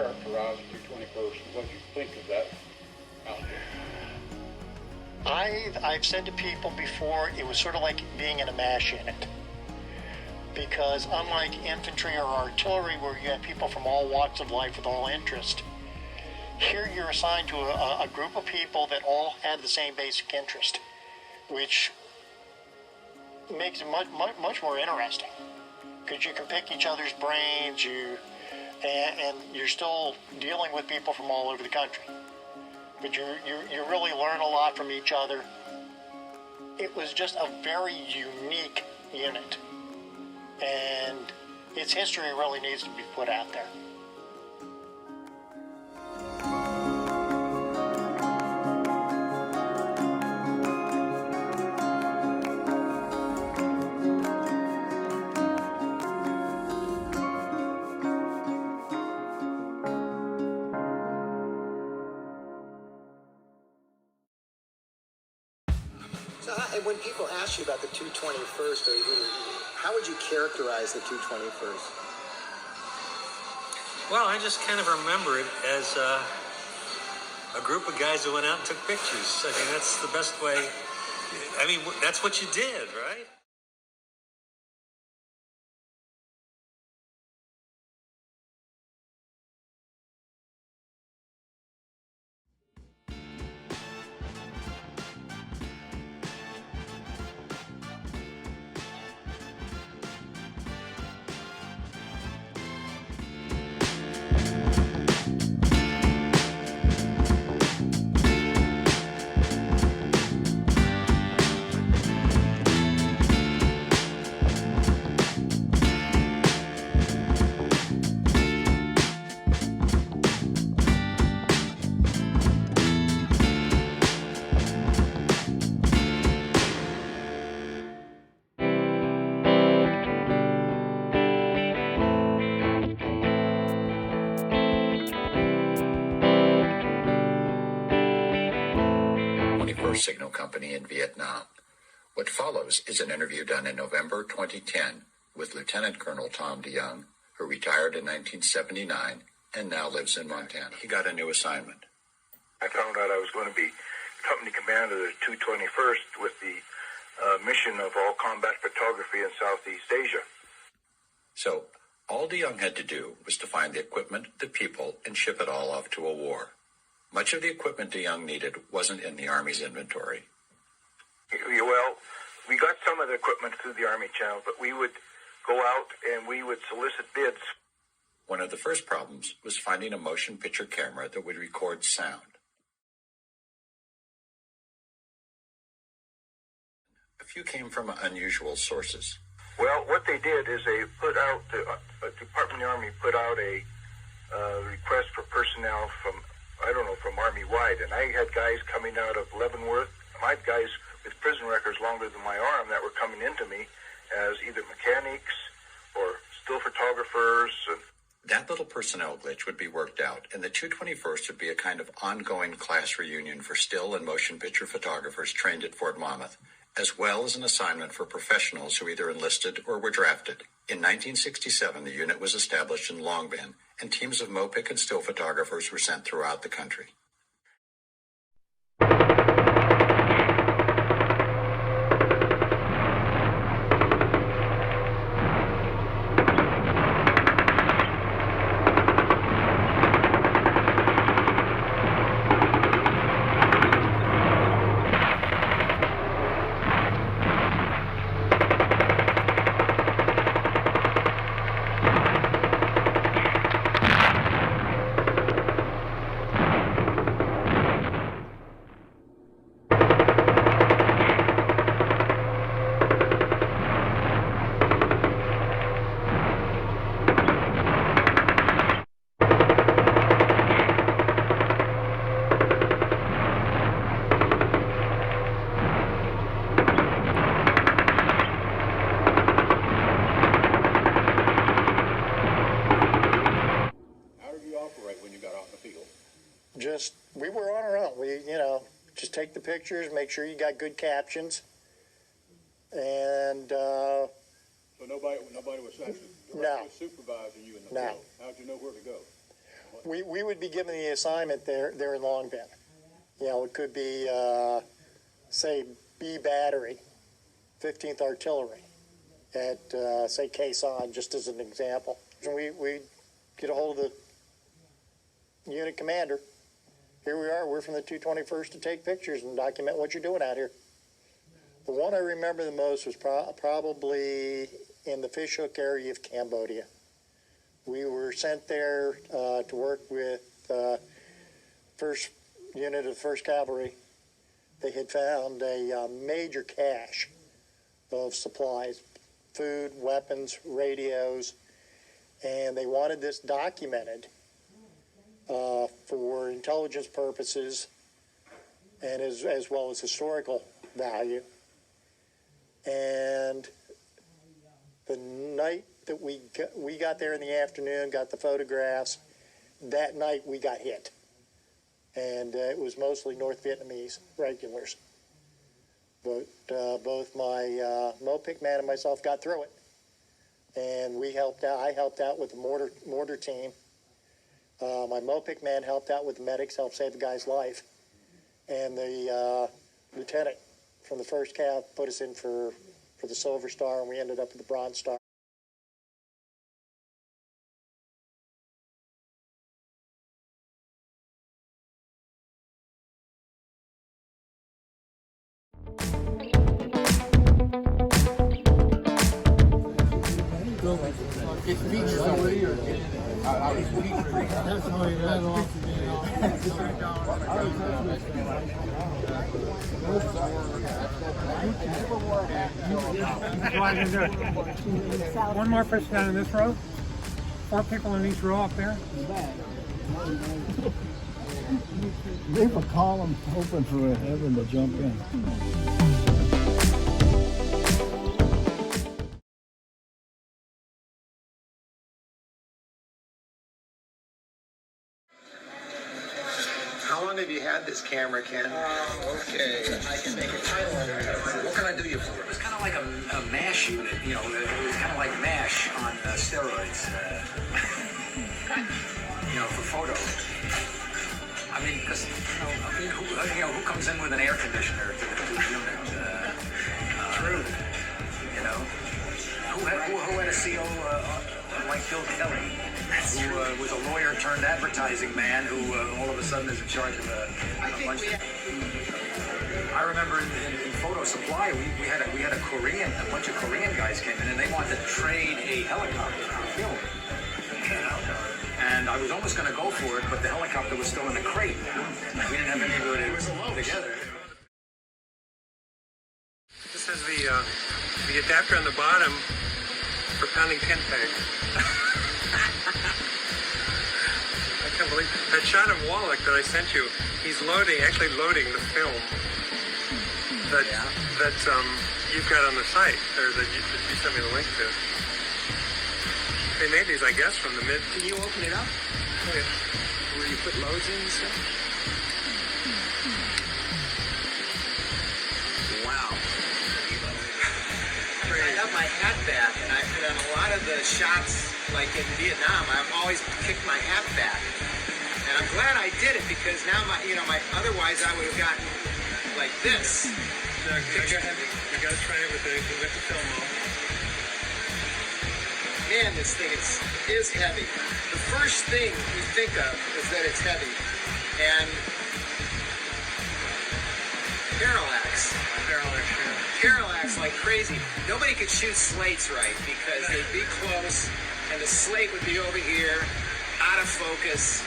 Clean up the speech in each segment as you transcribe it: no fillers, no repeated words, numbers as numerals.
characterize the 221st and what you think of that out there? I've said to people before, it was sort of like being in a MASH unit. Because unlike infantry or artillery, where you have people from all walks of life with all interest, here you're assigned to a group of people that all had the same basic interest, which makes it much more interesting. Because you can pick each other's brains, and you're still dealing with people from all over the country. But you really learn a lot from each other. It was just a very unique unit. And its history really needs to be put out there. So when people ask you about the 221st, how would you characterize the 221st? Well, I just kind of remember it as a group of guys who went out and took pictures. I mean, that's the best way. I mean, that's what you did, right? Signal Company in Vietnam. What follows is an interview done in November 2010 with Lieutenant Colonel Tom DeYoung, who retired in 1979 and now lives in Montana. He got a new assignment. I found out I was going to be company commander of the 221st with the mission of all combat photography in Southeast Asia. So, all DeYoung had to do was to find the equipment, the people, and ship it all off to a war. Much of the equipment DeYoung needed wasn't in the Army's inventory. Well, we got some of the equipment through the Army channel, but we would go out and we would solicit bids. One of the first problems was finding a motion picture camera that would record sound. A few came from unusual sources. Well, what they did is they put out, the Department of the Army put out a request for personnel from Army-wide, and I had guys coming out of Leavenworth. I had guys with prison records longer than my arm that were coming into me as either mechanics or still photographers. That little personnel glitch would be worked out, and the 221st would be a kind of ongoing class reunion for still and motion picture photographers trained at Fort Monmouth, as well as an assignment for professionals who either enlisted or were drafted. In 1967, the unit was established in Long Binh, and teams of Mopic and still photographers were sent throughout the country. We were on our own. We, just take the pictures, make sure you got good captions, and So nobody was actually No. supervising you in the No. field. How'd you know where to go? we would be given the assignment there in Long Bend. You know, it could be, say, B Battery, 15th Artillery at, say, Quezon, just as an example. And we get a hold of the unit commander. Here we are, we're from the 221st to take pictures and document what you're doing out here. The one I remember the most was probably in the Fishhook area of Cambodia. We were sent there to work with first unit of 1st Cavalry. They had found a major cache of supplies, food, weapons, radios, and they wanted this documented for intelligence purposes and as well as historical value. And the night that we got there in the afternoon, got the photographs, that night we got hit. And it was mostly North Vietnamese regulars. But both my MOPIC man and myself got through it. And we helped out. I helped out with the mortar team. My MOPIC man helped out with the medics, helped save the guy's life. And the lieutenant from the 1st Cav put us in for the Silver Star, and we ended up with the Bronze Star. One more person down in this row. 4 people in each row up there. Leave a column open for Evan to jump in. How long have you had this camera, Ken? Okay, I can make a title on it. What can I do you for? It was kind of like a MASH unit, you know. It was kind of like MASH on steroids, you know, for photo. I mean, because who comes in with an air conditioner to the unit? True. You know, who had a CO like Bill Kelly, who was a lawyer turned advertising man, who all of a sudden is in charge of a bunch of. I remember in Photo Supply, we had a bunch of Korean guys came in and they wanted to trade a helicopter for film. You know? And I was almost going to go for it, but the helicopter was still in the crate. We didn't have anybody together. This is the adapter on the bottom for pounding pin peg. I can't believe that shot of Wallach that I sent you. He's actually loading the film that you've got on the site, or that you sent me the link to. They made these, I guess, from the mid. Can you open it up? Okay. Where you put loads in and stuff? Wow. I have my hat back, and on a lot of the shots, like in Vietnam, I've always kicked my hat back. And I'm glad I did it because now otherwise I would have gotten like this. No, you gotta try it with the film on. Man, this thing is heavy. The first thing you think of is that it's heavy. And parallax like crazy. Nobody could shoot slates right because they'd be close and the slate would be over here, out of focus.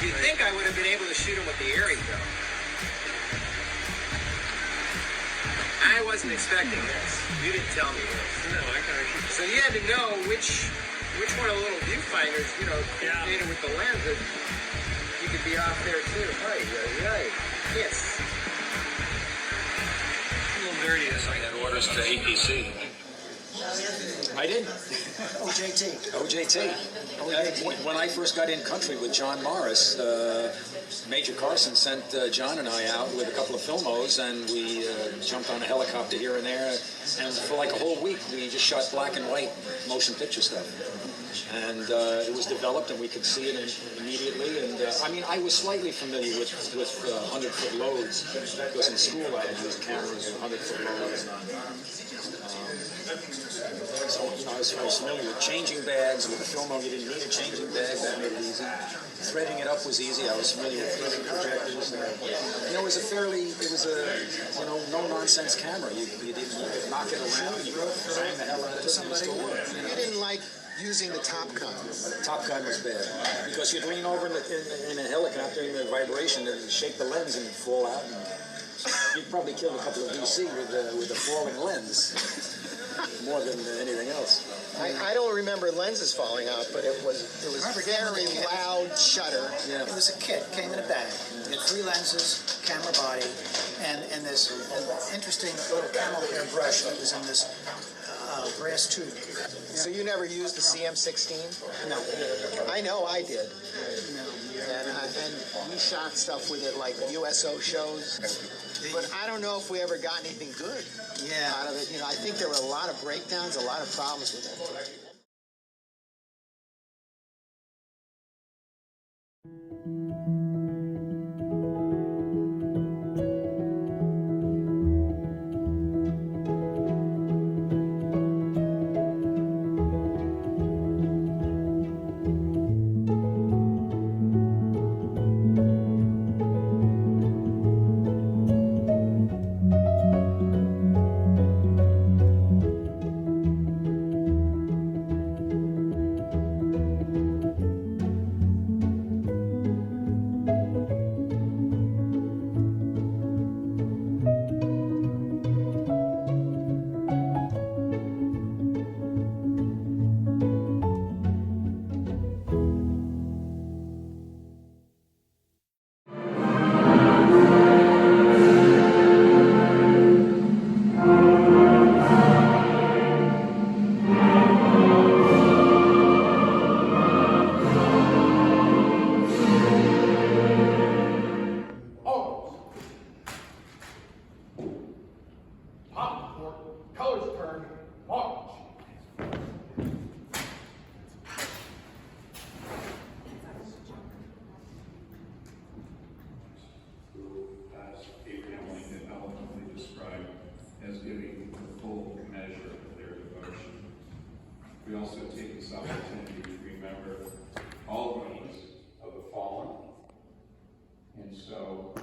You'd think I would have been able to shoot them with the Arri though. I wasn't expecting this. You didn't tell me this. No, I gotta keep. So you had to know which one of the little viewfinders, coordinated with the lens, that you could be off there too. Right. Yes. A little dirty. I got orders to APC. I did. OJT. When I first got in country with John Morris, Major Carson sent John and I out with a couple of filmos, and we jumped on a helicopter here and there, and for like a whole week we just shot black and white motion picture stuff. And it was developed, and we could see it immediately. And I mean, I was slightly familiar with 100-foot loads because in school I had used cameras with 100-foot loads. So, you know, I was familiar with changing bags. With the Filmo, you didn't need a changing bag. That made it easy. Threading it up was easy. I was familiar with threading projectors. You know, it was a you know, no-nonsense camera. You didn't knock it around. You bang the hell out of it, and it still worked. You didn't like using the Top Gun. Top Gun was bad because you'd lean over in a helicopter and the vibration and shake the lens and it'd fall out. And you'd probably kill a couple of VC with a falling lens more than anything else. I don't remember lenses falling out, but it was very loud shutter. Yeah. It was a kit, came in a bag. It had 3 lenses, camera body, and this interesting little camel hair brush that was in this brass tube. So you never used the CM16? No. I know I did. No. And we shot stuff with it like USO shows. But I don't know if we ever got anything good out of it. You know, I think there were a lot of breakdowns, a lot of problems with it. We also take this opportunity to remember all the names of the fallen. And so,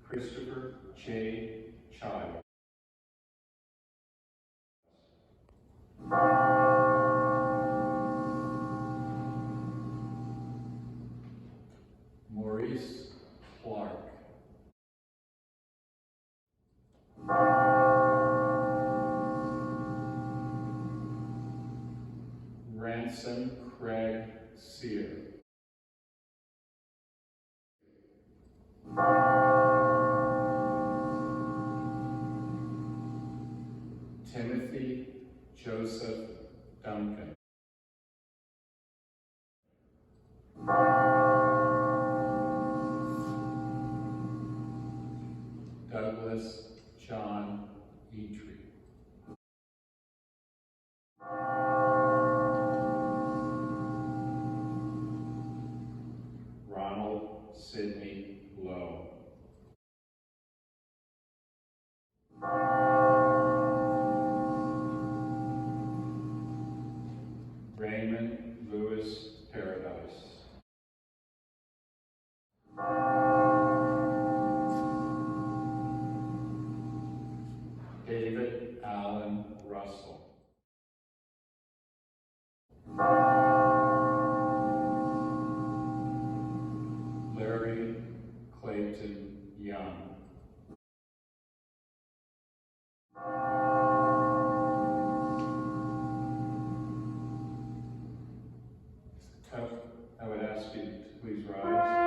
Christopher Che Child. Maurice Clark. Ransom Craig Sear. Timothy Joseph Duncan. Douglas John Eitri. Ronald Sidney Lowe. Raymond Lewis Paradise. David Allen Russell. Larry Clayton Young. I would ask you to please rise.